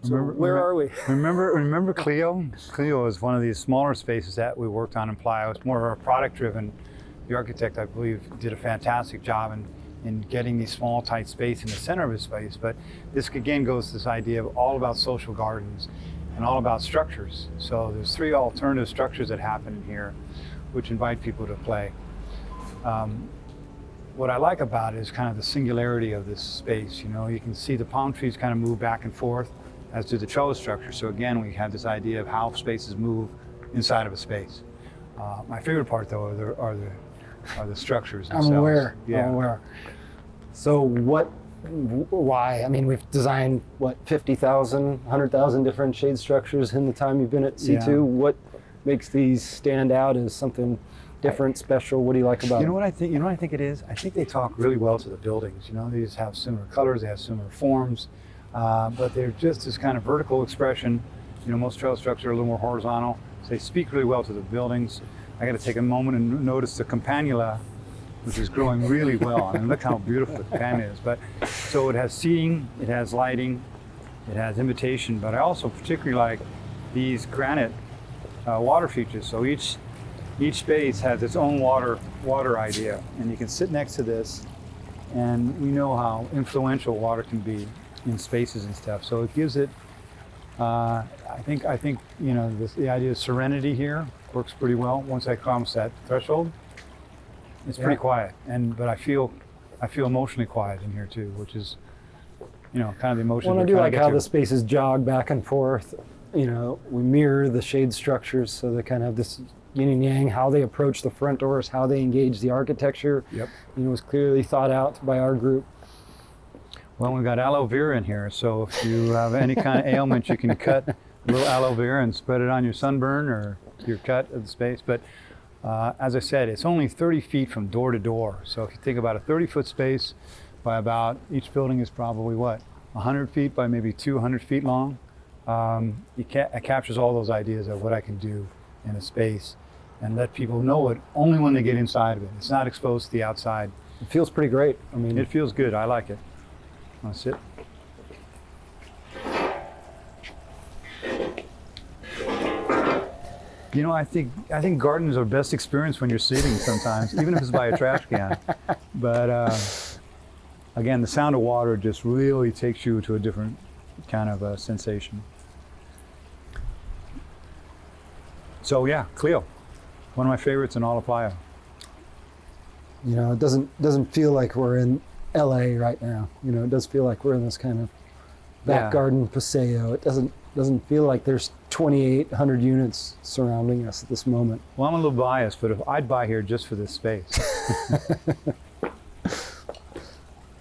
So where are we? Remember CLEO? CLEO is one of these smaller spaces that we worked on in Playa. It's more product driven. The architect, I believe, did a fantastic job in getting these small, tight space in the center of his space. But this again goes to this idea of all about social gardens and all about structures. So there's 3 alternative structures that happen in here, which invite people to play. What I like about it is kind of the singularity of this space. You know, you can see the palm trees kind of move back and forth, as do the trellis structure. So again, we have this idea of how spaces move inside of a space. My favorite part, though, are the structures themselves. I'm aware. Yeah. I'm aware. So why? I mean, we've designed, 50,000, 100,000 different shade structures in the time you've been at C2. Yeah. What makes these stand out as something different, special? What do you like about You know them? what I think? You know what I think it is? I think they talk really well to the buildings. You know, these have similar colors, they have similar forms, but they're just this kind of vertical expression. You know, most trellis structures are a little more horizontal. So they speak really well to the buildings. I got to take a moment and notice the campanula, which is growing really well. I mean, look how beautiful the campanula is. But so it has seating, it has lighting, it has invitation. But I also particularly like these granite water features. So each space has its own water idea, and you can sit next to this, and we know how influential water can be in spaces and stuff. So it gives it. I think you know the idea of serenity here works pretty well. Once I cross that threshold, it's pretty quiet, but I feel emotionally quiet in here too, which is, you know, kind of the emotion. Well, I do like how the spaces jog back and forth. You know, we mirror the shade structures, so they kind of have this yin and yang, how they approach the front doors, how they engage the architecture. Yep. You know, was clearly thought out by our group. Well, we've got aloe vera in here, so if you have any kind of ailment, you can cut a little aloe vera and spread it on your sunburn or your cut of the space. But as I said, it's only 30 feet from door to door. So if you think about a 30-foot space by about, each building is probably 100 feet by maybe 200 feet long. It captures all those ideas of what I can do in a space and let people know it only when they get inside of it. It's not exposed to the outside. It feels pretty great. I mean, it feels good. I like it. Want to sit? You know, I think gardens are best experienced when you're sitting sometimes, even if it's by a trash can. But again, the sound of water just really takes you to a different kind of sensation. So yeah, CLEO, one of my favorites in all of Playa. You know, it doesn't feel like we're in LA right now. You know, it does feel like we're in this kind of back garden paseo. It doesn't feel like there's 2,800 units surrounding us at this moment. Well, I'm a little biased, but if I'd buy here just for this space.